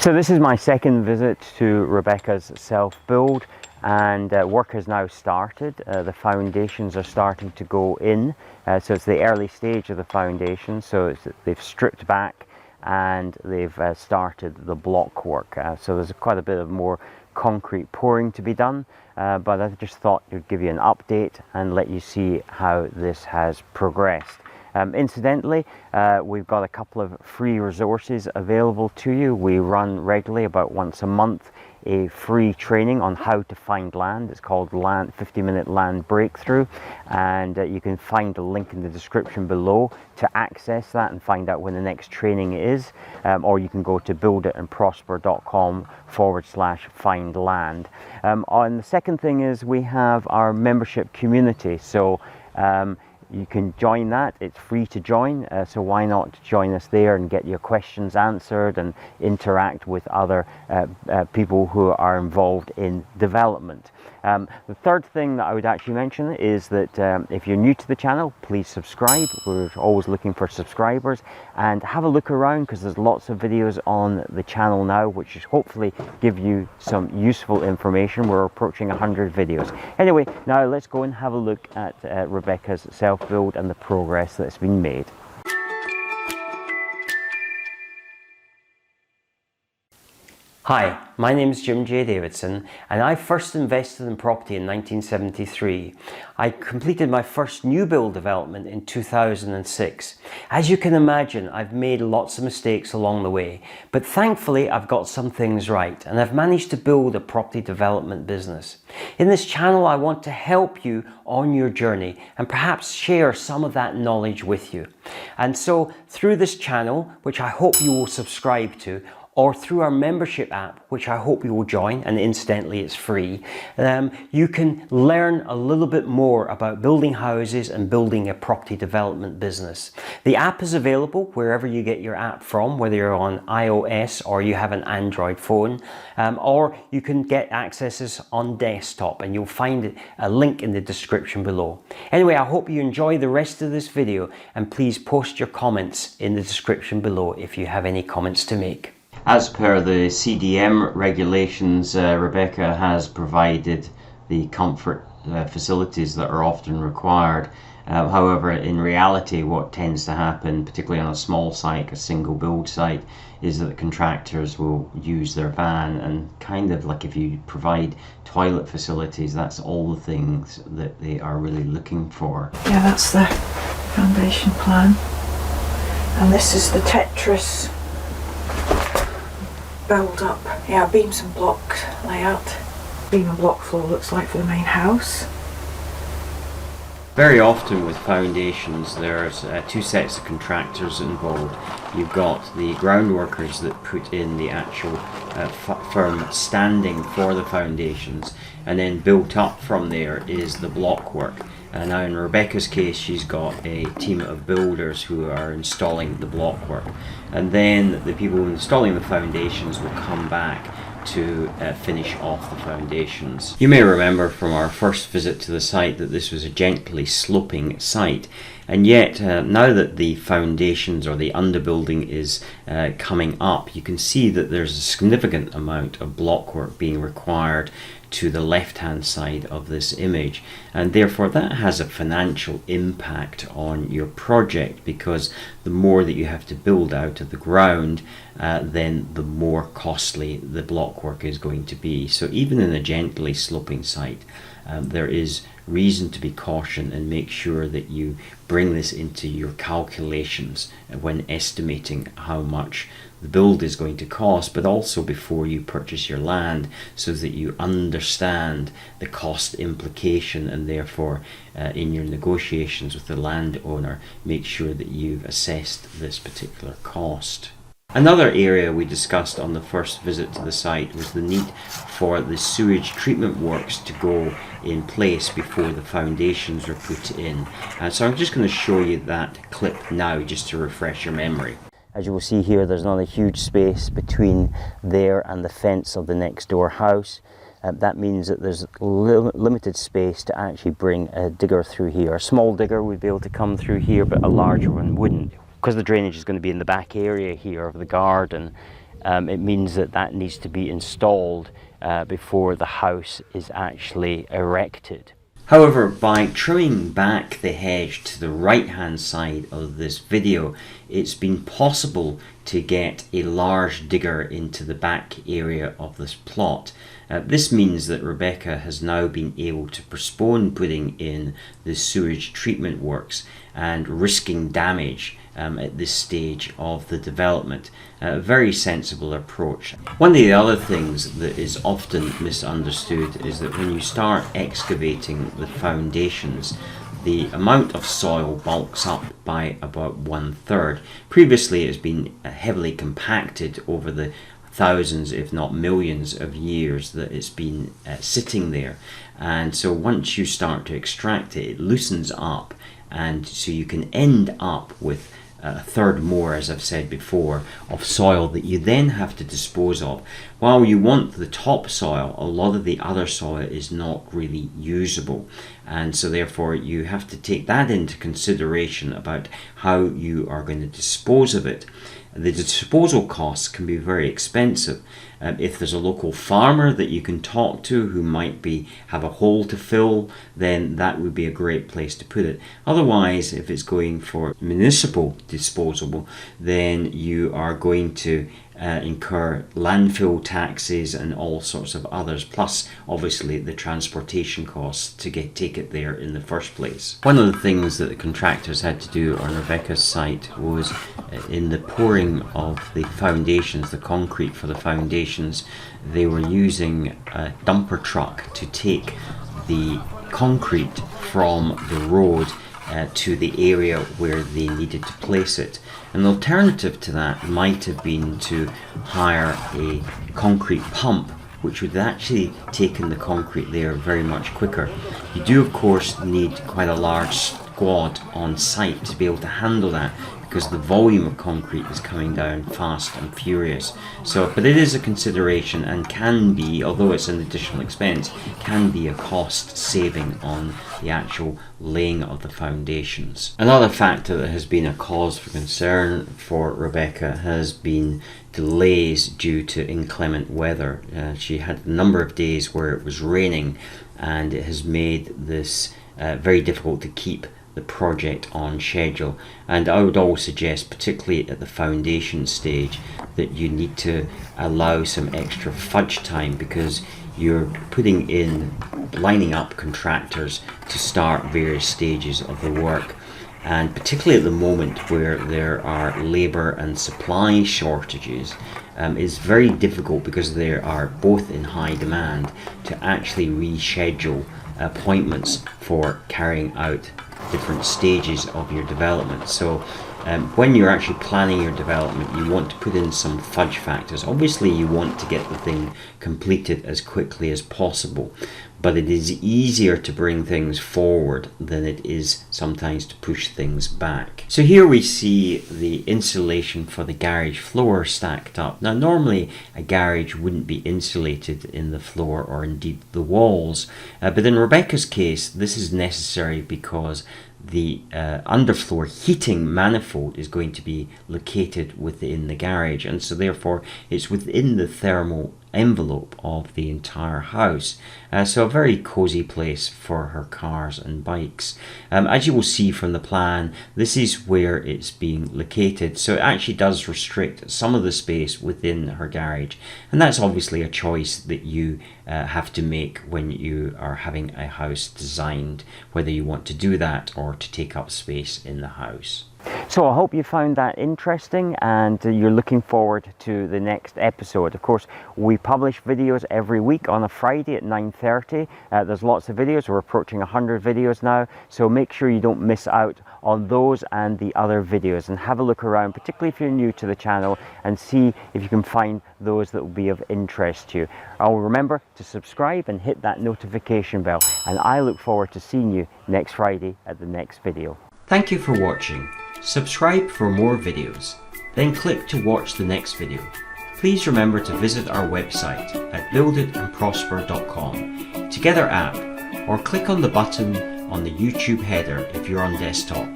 So this is my second visit to Rebecca's self-build, and work has now started. The foundations are starting to go in, so it's the early stage of the foundation. So they've stripped back and they've started the block work. So there's quite a bit of more concrete pouring to be done, but I just thought I'd give you an update and let you see how this has progressed. Incidentally, we've got a couple of free resources available to you. We run regularly, about once a month, a free training on how to find land. It's called 50-minute land breakthrough, and you can find a link in the description below to access that and find out when the next training is, or you can go to builditandprosper.com/find land. And the second thing is we have our membership community. So you can join that. It's free to join, so why not join us there and get your questions answered and interact with other people who are involved in development. The third thing that I would actually mention is that if you're new to the channel, please subscribe. We're always looking for subscribers, and have a look around because there's lots of videos on the channel now which should hopefully give you some useful information. We're approaching 100 videos. Anyway, now let's go and have a look at Rebecca's self-build and the progress that's been made. Hi, my name is Jim J. Davidson, and I first invested in property in 1973. I completed my first new build development in 2006. As you can imagine, I've made lots of mistakes along the way, but thankfully I've got some things right, and I've managed to build a property development business. In this channel, I want to help you on your journey and perhaps share some of that knowledge with you. And so through this channel, which I hope you will subscribe to, or through our membership app, which I hope you will join, and incidentally it's free, you can learn a little bit more about building houses and building a property development business. The app is available wherever you get your app from, whether you're on iOS or you have an Android phone, or you can get accesses on desktop, and you'll find a link in the description below. Anyway, I hope you enjoy the rest of this video, and please post your comments in the description below if you have any comments to make. As per the CDM regulations, Rebecca has provided the comfort facilities that are often required. However, in reality, what tends to happen, particularly on a small site, a single build site, is that the contractors will use their van, and kind of like if you provide toilet facilities, that's all the things that they are really looking for. Yeah, that's the foundation plan, and this is the Tetris build up. Yeah, beams and block layout. Beam and block floor looks like for the main house. Very often with foundations there's two sets of contractors involved. You've got the ground workers that put in the actual firm standing for the foundations, and then built up from there is the block work. Now in Rebecca's case, she's got a team of builders who are installing the block work, and then the people installing the foundations will come back to finish off the foundations. You may remember from our first visit to the site that this was a gently sloping site, and yet now that the foundations or the underbuilding is coming up, you can see that there's a significant amount of block work being required to the left hand side of this image, and therefore that has a financial impact on your project, because the more that you have to build out of the ground, then the more costly the block work is going to be. So even in a gently sloping site, there is reason to be cautious and make sure that you bring this into your calculations when estimating how much the build is going to cost, but also before you purchase your land, so that you understand the cost implication, and therefore in your negotiations with the landowner, make sure that you've assessed this particular cost. Another area we discussed on the first visit to the site was the need for the sewage treatment works to go in place before the foundations are put in. So I'm just going to show you that clip now, just to refresh your memory. As you will see here, there's not a huge space between there and the fence of the next door house. That means that there's limited space to actually bring a digger through here. A small digger would be able to come through here, but a larger one wouldn't. Because the drainage is going to be in the back area here of the garden, it means that that needs to be installed before the house is actually erected. However, by trimming back the hedge to the right hand side of this video, it's been possible to get a large digger into the back area of this plot. This means that Rebecca has now been able to postpone putting in the sewage treatment works and risking damage at this stage of the development. A very sensible approach. One of the other things that is often misunderstood is that when you start excavating the foundations, the amount of soil bulks up by about 1/3. Previously it's been heavily compacted over the thousands if not millions of years that it's been sitting there, and so once you start to extract it, it loosens up, and so you can end up with a third more, as I've said before, of soil that you then have to dispose of. While you want the topsoil, a lot of the other soil is not really usable, and so therefore you have to take that into consideration about how you are going to dispose of it. The disposal costs can be very expensive. If there's a local farmer that you can talk to who might have a hole to fill, then that would be a great place to put it. Otherwise, if it's going for municipal disposal, then you are going to incur landfill taxes and all sorts of others, plus obviously the transportation costs to take it there in the first place. One of the things that the contractors had to do on Rebecca's site was in the pouring of the foundations, the concrete for the foundations, they were using a dumper truck to take the concrete from the road to the area where they needed to place it. An alternative to that might have been to hire a concrete pump, which would actually taken the concrete there very much quicker. You do of course need quite a large squad on site to be able to handle that, because the volume of concrete is coming down fast and furious. So, but it is a consideration and can be, although it's an additional expense, can be a cost saving on the actual laying of the foundations. Another factor that has been a cause for concern for Rebecca has been delays due to inclement weather. She had a number of days where it was raining, and it has made this very difficult to keep the project on schedule. And I would always suggest, particularly at the foundation stage, that you need to allow some extra fudge time, because you're putting in, lining up contractors to start various stages of the work, and particularly at the moment where there are labour and supply shortages, it's very difficult, because they are both in high demand, to actually reschedule appointments for carrying out different stages of your development. So when you're actually planning your development, you want to put in some fudge factors. Obviously you want to get the thing completed as quickly as possible, but it is easier to bring things forward than it is sometimes to push things back. So here we see the insulation for the garage floor stacked up. Now normally a garage wouldn't be insulated in the floor or indeed the walls, but in Rebecca's case this is necessary because the underfloor heating manifold is going to be located within the garage, and so therefore it's within the thermal envelope of the entire house. So a very cozy place for her cars and bikes. As you will see from the plan, this is where it's being located, so it actually does restrict some of the space within her garage, and that's obviously a choice that you have to make when you are having a house designed, whether you want to do that or to take up space in the house. So I hope you found that interesting, and you're looking forward to the next episode. Of course, we publish videos every week on a Friday at 9:30. There's lots of videos. We're approaching 100 videos now, so make sure you don't miss out on those and the other videos, and have a look around, particularly if you're new to the channel, and see if you can find those that will be of interest to you. I'll remember to subscribe and hit that notification bell, and I look forward to seeing you next Friday at the next video. Thank you for watching. Subscribe for more videos, then click to watch the next video. Please remember to visit our website at builditandprosper.com to get our app, or click on the button on the YouTube header if you're on desktop.